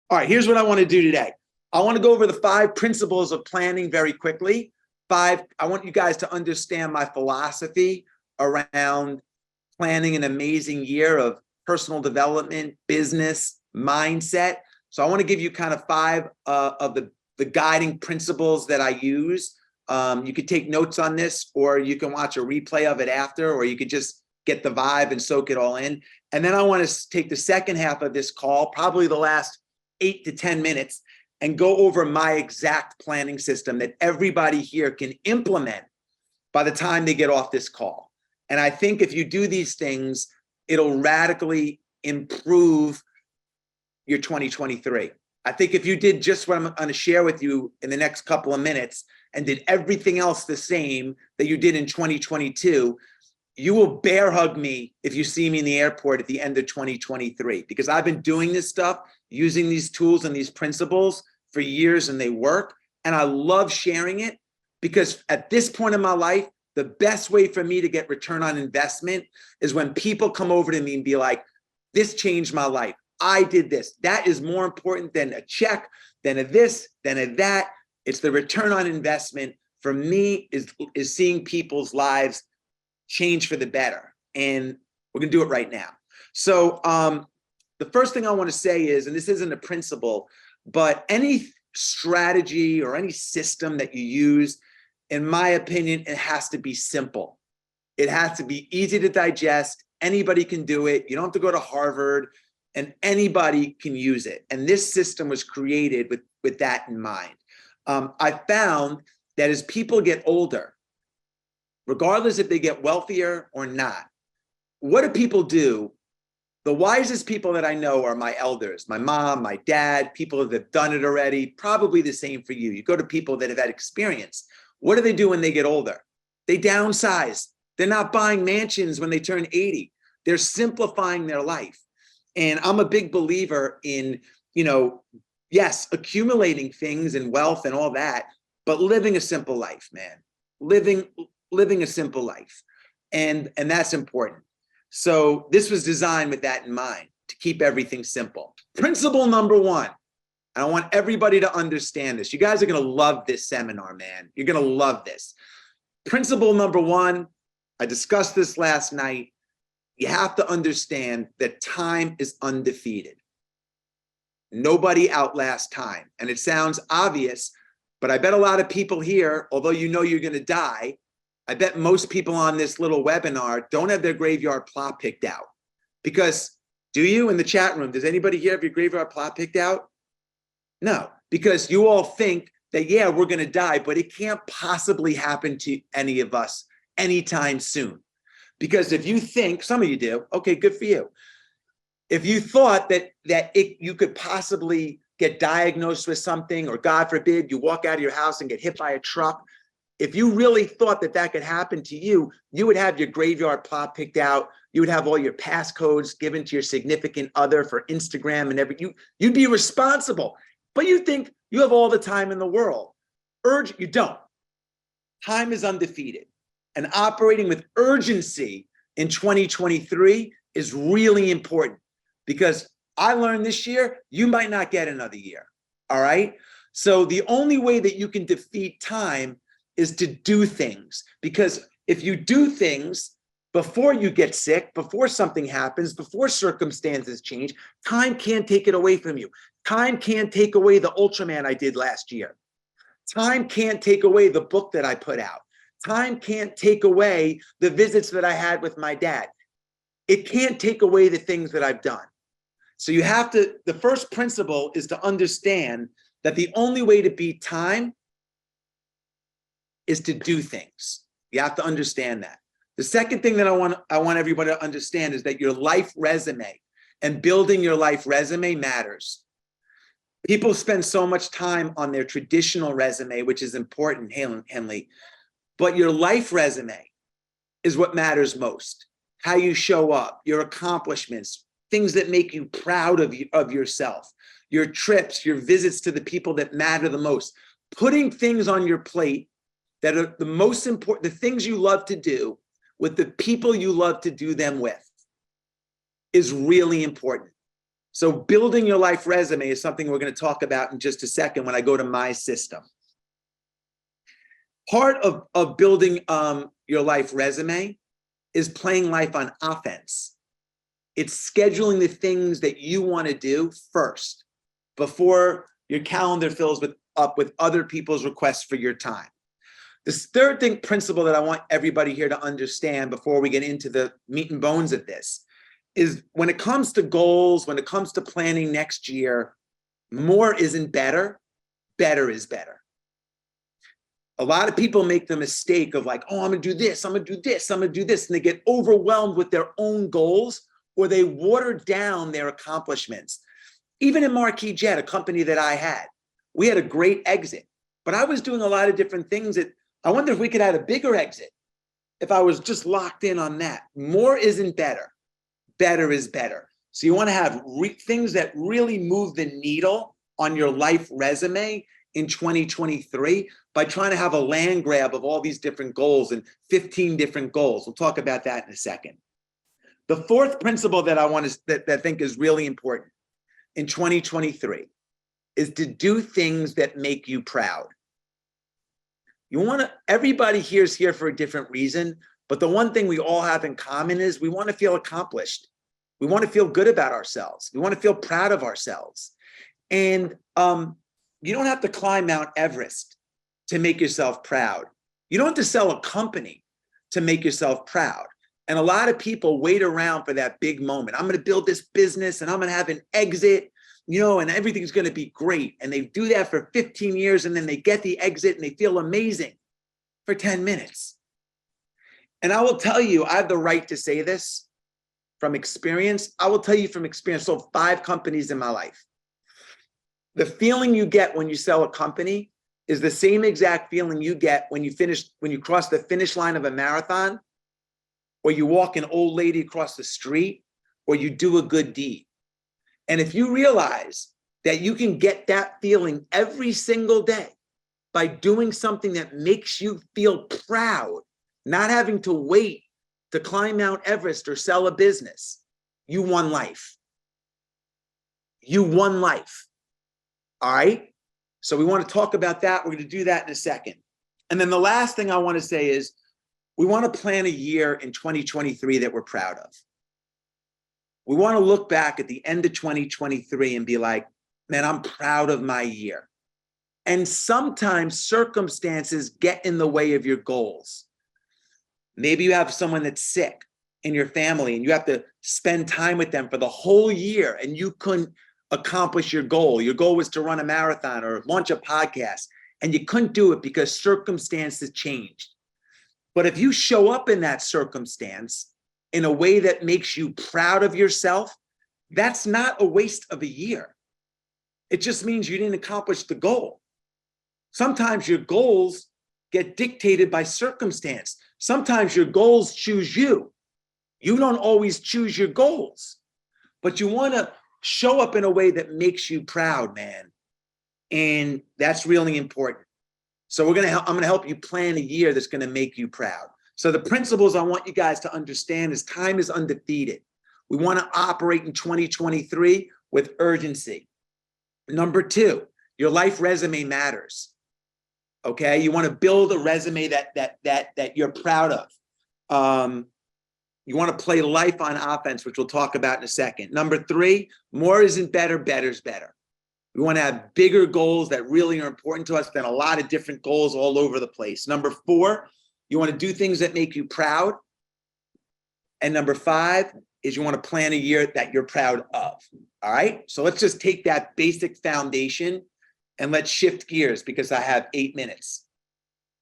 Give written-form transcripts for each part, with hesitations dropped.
All right, here's what I want to do today. I want to go over the 5 principles of planning very quickly. I want you guys to understand my philosophy around planning an amazing year of personal development, business, mindset. So I want to give you kind of 5 of the guiding principles that I use. You could take notes on this, or you can watch a replay of it after, or you could just get the vibe and soak it all in. And then I want to take the second half of this call, probably the last 8 to 10 minutes, and go over my exact planning system that everybody here can implement by the time they get off this call. And I think if you do these things, it'll radically improve your 2023. I think if you did just what I'm going to share with you in the next couple of minutes and did everything else the same that you did in 2022, you will bear hug me if you see me in the airport at the end of 2023, because I've been doing this stuff, using these tools and these principles for years, and they work. And I love sharing it, because at this point in my life, the best way for me to get return on investment is when people come over to me and be like, this changed my life. I did this. That is more important than a check, than a this, than a that. It's the return on investment for me is seeing people's lives change for the better. And we're going to do it right now. So the first thing I want to say is, and this isn't a principle, but any strategy or any system that you use, in my opinion, it has to be simple. It has to be easy to digest. Anybody can do it. You don't have to go to Harvard, and anybody can use it. And this system was created with that in mind. I found that as people get older, regardless if they get wealthier or not, what do people do? The wisest people that I know are my elders, my mom, my dad, people that have done it already, probably the same for you. You go to people that have had experience. What do they do when they get older? They downsize. They're not buying mansions when they turn 80. They're simplifying their life. And I'm a big believer in, yes, accumulating things and wealth and all that, but living a simple life, man. Living a simple life. And that's important. So this was designed with that in mind, to keep everything simple. Principle number 1, and I want everybody to understand this. You guys are going to love this seminar, man. You're going to love this. Principle number 1, I discussed this last night. You have to understand that time is undefeated. Nobody outlasts time. And it sounds obvious, but I bet a lot of people here, although you know you're going to die, I bet most people on this little webinar don't have their graveyard plot picked out. Because, do you in the chat room, does anybody here have your graveyard plot picked out? No, because you all think that, yeah, we're going to die, but it can't possibly happen to any of us anytime soon. Because if you think, some of you do, okay, good for you. If you thought that you could possibly get diagnosed with something, or God forbid, you walk out of your house and get hit by a truck, if you really thought that could happen to you, you would have your graveyard plot picked out. You would have all your passcodes given to your significant other for Instagram and everything. You'd be responsible, but you think you have all the time in the world. You don't. Time is undefeated, and operating with urgency in 2023 is really important, because I learned this year, you might not get another year. All right. So the only way that you can defeat time is to do things, because if you do things before you get sick, before something happens, before circumstances change, time can't take it away from you. Time can't take away the Ultraman I did last year. Time can't take away the book that I put out. Time can't take away the visits that I had with my dad. It can't take away the things that I've done. So you have to, the first principle is to understand that the only way to beat time is to do things. You have to understand that. The second thing that I want everybody to understand is that your life resume and building your life resume matters. People spend so much time on their traditional resume, which is important, Henley, but your life resume is what matters most. How you show up, your accomplishments, things that make you proud of yourself, your trips, your visits to the people that matter the most, putting things on your plate that are the most important, the things you love to do with the people you love to do them with, is really important. So building your life resume is something we're going to talk about in just a second when I go to my system. Part of building your life resume is playing life on offense. It's scheduling the things that you want to do first before your calendar fills up with other people's requests for your time. This third principle that I want everybody here to understand before we get into the meat and bones of this is when it comes to goals, when it comes to planning next year, more isn't better, better is better. A lot of people make the mistake of like, oh, I'm gonna do this, I'm gonna do this, I'm gonna do this, and they get overwhelmed with their own goals, or they water down their accomplishments. Even in Marquis Jet, a company that I had, we had a great exit, but I was doing a lot of different things that I wonder if we could have a bigger exit if I was just locked in on that. More isn't better, better is better. So you wanna have things that really move the needle on your life resume in 2023 by trying to have a land grab of all these different goals and 15 different goals. We'll talk about that in a second. The fourth principle that I want to that I think is really important in 2023 is to do things that make you proud. You want to, everybody here is here for a different reason, but the one thing we all have in common is we want to feel accomplished. We want to feel good about ourselves. We want to feel proud of ourselves. And you don't have to climb Mount Everest to make yourself proud. You don't have to sell a company to make yourself proud. And a lot of people wait around for that big moment. I'm going to build this business and I'm going to have an exit, you know, and everything's going to be great. And they do that for 15 years and then they get the exit and they feel amazing for 10 minutes. And I will tell you, I have the right to say this from experience. I will tell you from experience, so 5 companies in my life. The feeling you get when you sell a company is the same exact feeling you get when you cross the finish line of a marathon, or you walk an old lady across the street, or you do a good deed. And if you realize that you can get that feeling every single day by doing something that makes you feel proud, not having to wait to climb Mount Everest or sell a business, you won life. You won life. All right, so we want to talk about that. We're going to do that in a second. And then the last thing I want to say is we want to plan a year in 2023 that we're proud of. We want to look back at the end of 2023 and be like, man, I'm proud of my year. And sometimes circumstances get in the way of your goals. Maybe you have someone that's sick in your family and you have to spend time with them for the whole year and you couldn't accomplish your goal. Your goal was to run a marathon or launch a podcast, and you couldn't do it because circumstances changed. But if you show up in that circumstance in a way that makes you proud of yourself, that's not a waste of a year. It just means you didn't accomplish the goal. Sometimes your goals get dictated by circumstance. Sometimes your goals choose you. You don't always choose your goals, but you want to show up in a way that makes you proud, man. And that's really important. So I'm going to help you plan a year that's going to make you proud. So the principles I want you guys to understand is time is undefeated. We want to operate in 2023 with urgency. Number 2, your life resume matters. Okay, you want to build a resume that you're proud of. You want to play life on offense, which we'll talk about in a second. Number 3, more isn't better, better's better. We want to have bigger goals that really are important to us than a lot of different goals all over the place. Number 4, you want to do things that make you proud. And number 5 is you want to plan a year that you're proud of. All right, so let's just take that basic foundation and let's shift gears because I have 8 minutes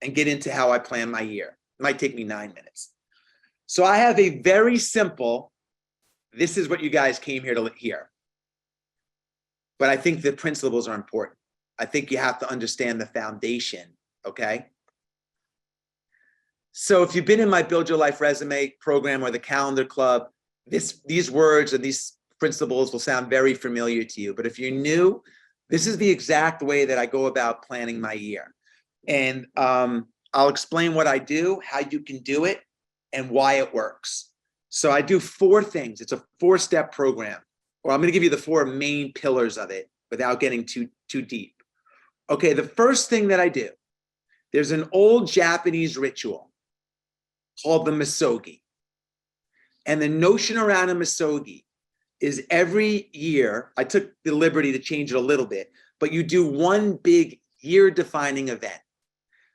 and get into how I plan my year. It might take me 9 minutes. So I have a very simple, this is what you guys came here to hear. But I think the principles are important. I think you have to understand the foundation, okay? So if you've been in my Build Your Life Resume program or the Calendar Club, these words and these principles will sound very familiar to you. But if you're new, this is the exact way that I go about planning my year. And I'll explain what I do, how you can do it, and why it works. So I do 4 things. It's a 4-step program, or I'm going to give you the 4 main pillars of it without getting too deep. Okay, the first thing that I do, there's an old Japanese ritual called the misogi. And the notion around a misogi is every year, I took the liberty to change it a little bit, but you do one big year-defining event.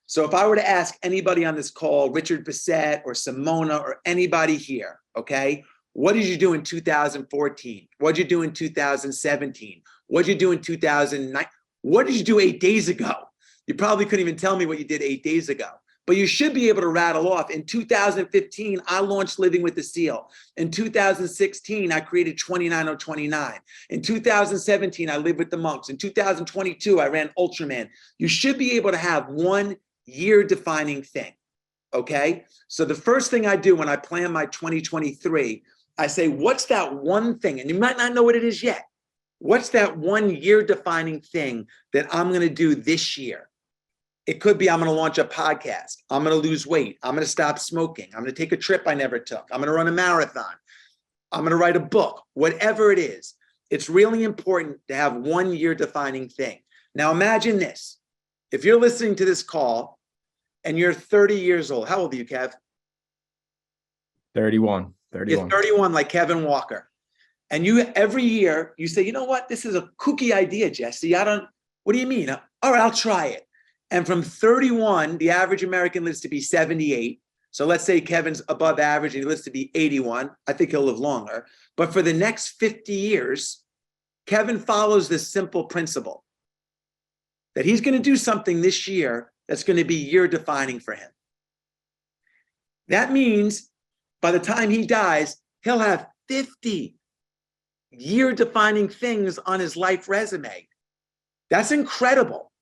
So if I were to ask anybody on this call, Richard Bissett or Simona or anybody here, okay, what did you do in 2014? What did you do in 2017? What did you do in 2009? What did you do 8 days ago? You probably couldn't even tell me what you did 8 days ago. But you should be able to rattle off. In 2015, I launched Living with the Seal. In 2016, I created 29029. In 2017, I lived with the monks. In 2022, I ran Ultraman. You should be able to have one year-defining thing, okay? So the first thing I do when I plan my 2023, I say, what's that one thing? And you might not know what it is yet. What's that one year-defining thing that I'm going to do this year? It could be I'm going to launch a podcast. I'm going to lose weight. I'm going to stop smoking. I'm going to take a trip I never took. I'm going to run a marathon. I'm going to write a book. Whatever it is, it's really important to have one year-defining thing. Now imagine this. If you're listening to this call and you're 30 years old, how old are you, Kev? 31. You're 31, like Kevin Walker. And you, every year, you say, you know what? This is a kooky idea, Jesse. What do you mean? All right, I'll try it. And from 31, the average American lives to be 78. So let's say Kevin's above average and he lives to be 81. I think he'll live longer. But for the next 50 years, Kevin follows this simple principle that he's going to do something this year that's going to be year defining for him. That means by the time he dies, he'll have 50 year defining things on his life resume. That's incredible.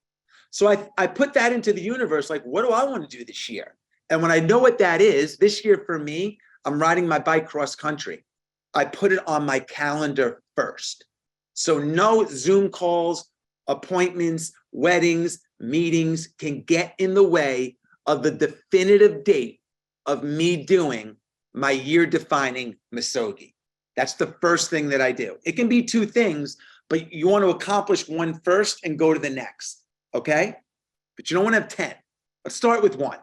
So I put that into the universe, like, what do I want to do this year? And when I know what that is, this year for me, I'm riding my bike cross country. I put it on my calendar first. So no Zoom calls, appointments, weddings, meetings can get in the way of the definitive date of me doing my year-defining misogi. That's the first thing that I do. It can be 2 things, but you want to accomplish one first and go to the next, okay? But you don't want to have 10. Let's start with 1.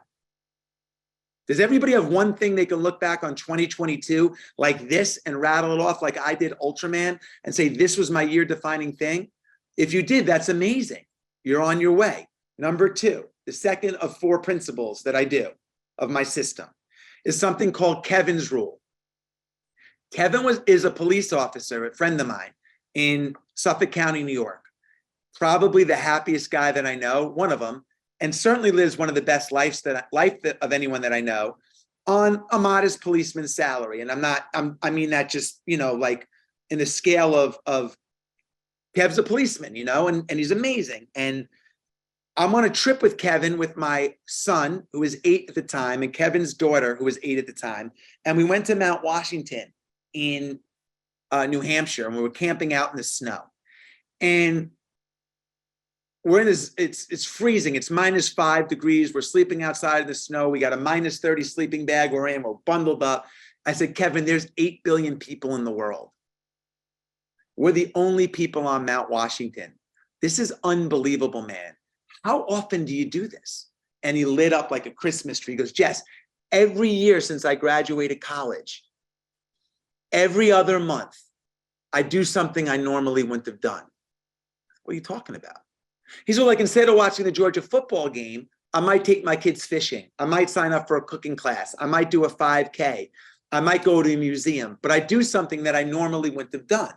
Does everybody have one thing they can look back on 2022 like this and rattle it off like I did Ultraman and say, this was my year-defining thing? If you did, that's amazing. You're on your way. Number 2, the second of 4 principles that I do of my system is something called Kevin's rule. Kevin is a police officer, a friend of mine in Suffolk County, New York. Probably the happiest guy that I know, one of them, and certainly lives one of the best life of anyone that I know on a modest policeman's salary. And I mean that just, like in the scale of Kev's a policeman, and he's amazing. And I'm on a trip with Kevin with my son, who was 8 at the time, and Kevin's daughter, who was 8 at the time. And we went to Mount Washington in New Hampshire, and we were camping out in the snow. And we're in this, it's freezing. It's -5 degrees. We're sleeping outside in the snow. We got a -30 sleeping bag we're in. We're bundled up. I said, Kevin, there's 8 billion people in the world. We're the only people on Mount Washington. This is unbelievable, man. How often do you do this? And he lit up like a Christmas tree. He goes, Jess, every year since I graduated college, every other month, I do something I normally wouldn't have done. What are you talking about? He's like, instead of watching the Georgia football game, I might take my kids fishing. I might sign up for a cooking class. I might do a 5K. I might go to a museum, but I do something that I normally wouldn't have done.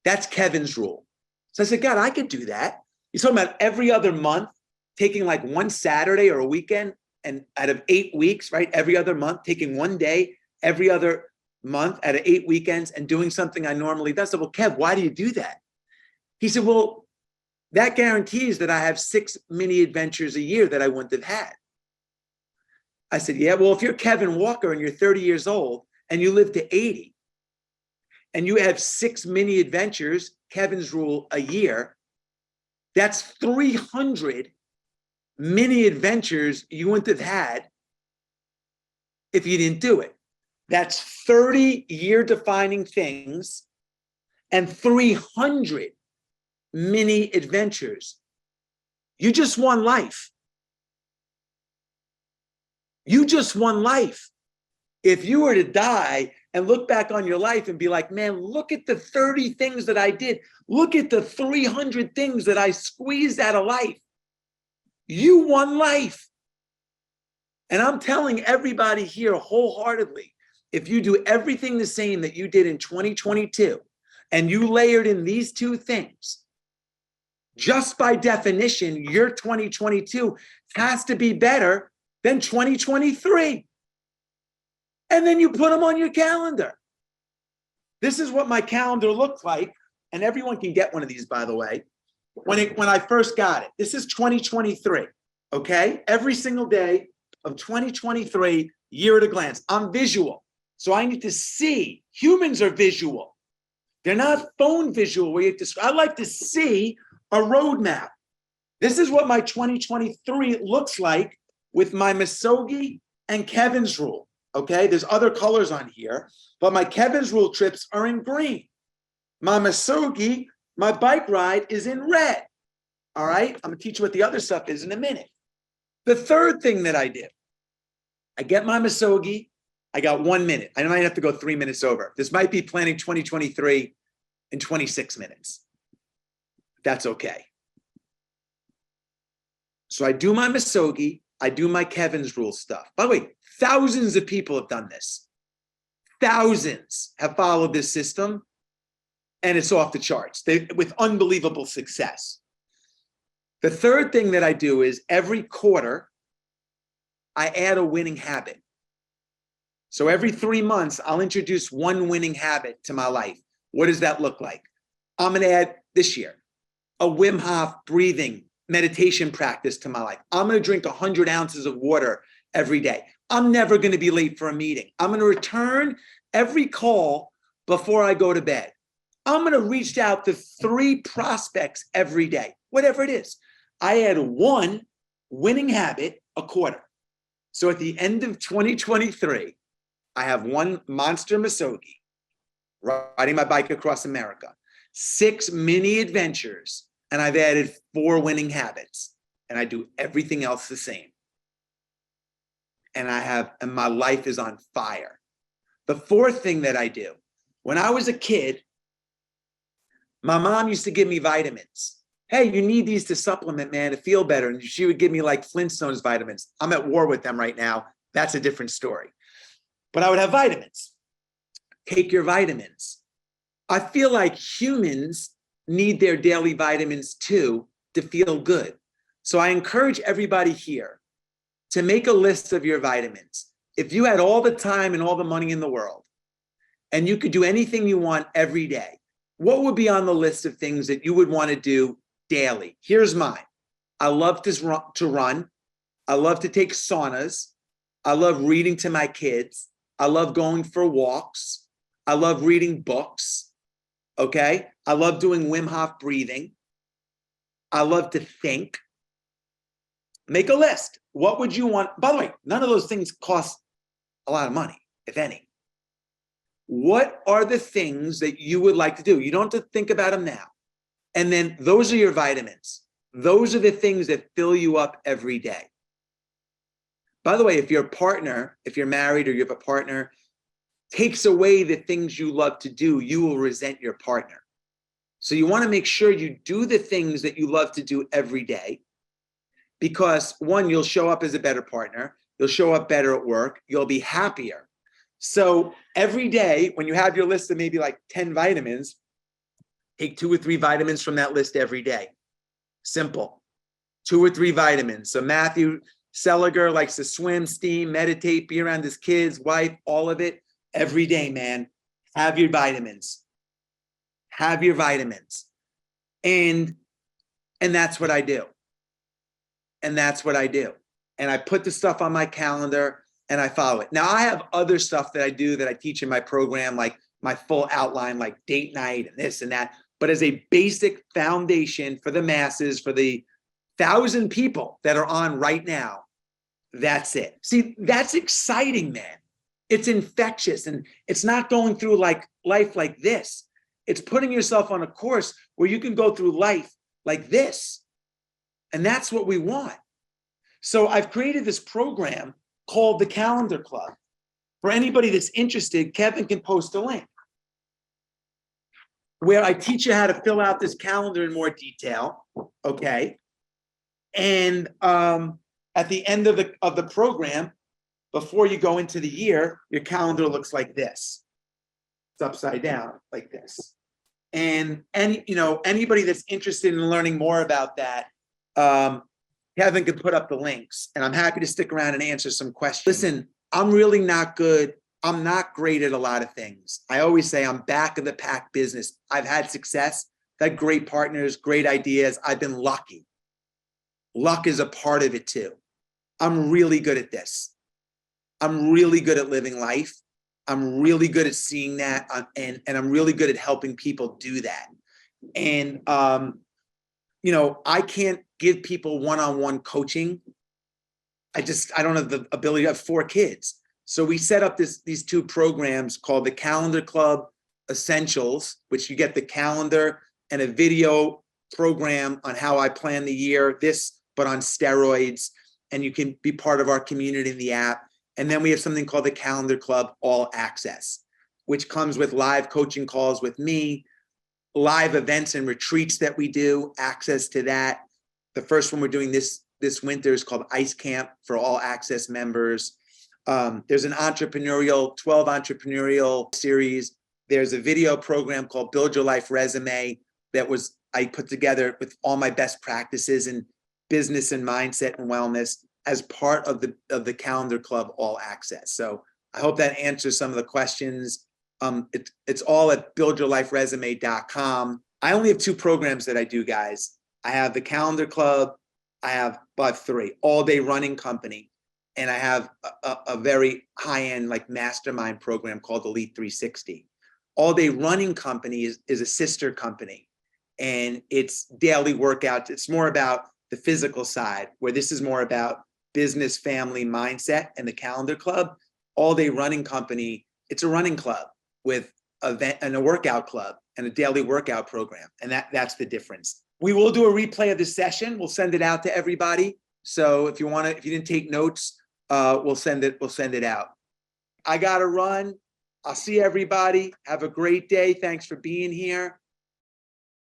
That's Kevin's rule. So I said, God, I could do that. He's talking about every other month, taking like one Saturday or a weekend, and out of 8 weeks, right? Every other month, taking one day, every other month out of 8 weekends and doing something I normally do. I said, well, Kev, why do you do that? He said, well, that guarantees that I have 6 mini adventures a year that I wouldn't have had. I said, yeah, well, if you're Kevin Walker and you're 30 years old and you live to 80 and you have 6 mini adventures, Kevin's rule, a year, that's 300 mini adventures you wouldn't have had if you didn't do it. That's 30 year defining things and 300 mini adventures. You just won life. You just won life. If you were to die and look back on your life and be like, man, look at the 30 things that I did. Look at the 300 things that I squeezed out of life. You won life. And I'm telling everybody here wholeheartedly, if you do everything the same that you did in 2022, and you layered in these two things, just by definition, your 2022 has to be better than 2023. And then you put them on your calendar. This is what my calendar looked like. And everyone can get one of these, by the way. When I first got it, this is 2023, okay? Every single day of 2023, year at a glance. I'm visual, so I need to see. Humans are visual. They're not phone visual where you have to, I like to see a roadmap. This is what my 2023 looks like with my Misogi and Kevin's rule, okay? There's other colors on here, but my Kevin's rule trips are in green. My Misogi, my bike ride is in red, all right? I'm gonna teach you what the other stuff is in a minute. The third thing that I did, I get my Misogi, I got 1 minute. I might have to go 3 minutes over. This might be planning 2023 in 26 minutes. That's okay. So I do my Misogi, I do my Kevin's rule stuff. By the way, thousands of people have done this. Thousands have followed this system, and it's off the charts with unbelievable success. The third thing that I do is every quarter, I add a winning habit. So every 3 months, I'll introduce one winning habit to my life. What does that look like? I'm gonna add this year a Wim Hof breathing meditation practice to my life. I'm gonna drink 100 ounces of water every day. I'm never gonna be late for a meeting. I'm gonna return every call before I go to bed. I'm gonna reach out to 3 prospects every day, whatever it is. I add one winning habit a quarter. So at the end of 2023, I have one monster Misogi, riding my bike across America, 6 mini adventures, and I've added 4 winning habits, and I do everything else the same. And my life is on fire. The fourth thing that I do, when I was a kid, my mom used to give me vitamins. Hey, you need these to supplement, man, to feel better. And she would give me like Flintstones vitamins. I'm at war with them right now. That's a different story. But I would have vitamins. Take your vitamins. I feel like humans need their daily vitamins too to feel good. So I encourage everybody here to make a list of your vitamins. If you had all the time and all the money in the world, and you could do anything you want every day, what would be on the list of things that you would want to do daily? Here's mine. I love to run. I love to take saunas. I love reading to my kids. I love going for walks. I love reading books. Okay? I love doing Wim Hof breathing. I love to think. Make a list. What would you want? By the way, none of those things cost a lot of money, if any. What are the things that you would like to do? You don't have to think about them now. And then those are your vitamins. Those are the things that fill you up every day. By the way, if your partner, if you're married or you have a partner, takes away the things you love to do, you will resent your partner. So you want to make sure you do the things that you love to do every day, because one, you'll show up as a better partner. You'll show up better at work. You'll be happier. So every day when you have your list of maybe like 10 vitamins, take 2 or 3 vitamins from that list every day. Simple. 2 or 3 vitamins. So Matthew Seliger likes to swim, steam, meditate, be around his kids, wife, all of it. Every day, man, have your vitamins. Have your vitamins. And that's what I do. And that's what I do. And I put the stuff on my calendar and I follow it. Now I have other stuff that I do that I teach in my program, like my full outline, like date night and this and that. But as a basic foundation for the masses, for the 1,000 people that are on right now, that's it. See, that's exciting, man. It's infectious, and it's not going through like life like this. It's putting yourself on a course where you can go through life like this. And that's what we want. So I've created this program called the Calendar Club. For anybody that's interested, Kevin can post a link where I teach you how to fill out this calendar in more detail, okay? And at the end of the program, before you go into the year, your calendar looks like this. It's upside down like this. And anybody that's interested in learning more about that, Kevin could put up the links, and I'm happy to stick around and answer some questions. Listen, I'm really not good. I'm not great at a lot of things. I always say I'm back of the pack business. I've had success, I've had great partners, great ideas. I've been lucky. Luck is a part of it too. I'm really good at this. I'm really good at living life. I'm really good at seeing that, and I'm really good at helping people do that. And I can't give people one-on-one coaching. I don't have the ability. I have 4 kids. So we set up these 2 programs called the Calendar Club Essentials, which you get the calendar and a video program on how I plan the year, but on steroids, and you can be part of our community in the app. And then we have something called the Calendar Club All Access, which comes with live coaching calls with me, live events and retreats that we do, access to that. The first one we're doing this winter is called Ice Camp for all access members. There's an 12 entrepreneurial series. There's a video program called Build Your Life Resume I put together with all my best practices in business and mindset and wellness as part of the Calendar Club All Access. So I hope that answers some of the questions. It's all at buildyourliferesume.com. I only have 2 programs that I do, guys. I have the Calendar Club. I have about 3, all-day running company. And I have a very high-end mastermind program called Elite 360. All-day running company is a sister company. And it's daily workouts. It's more about the physical side, where this is more about business, family, mindset, and the Calendar Club. All-day running company, it's a running club with a workout club and a daily workout program. And that's the difference. We will do a replay of this session. We'll send it out to everybody. So if you didn't take notes, we'll send it out. I gotta run. I'll see everybody. Have a great day. Thanks for being here.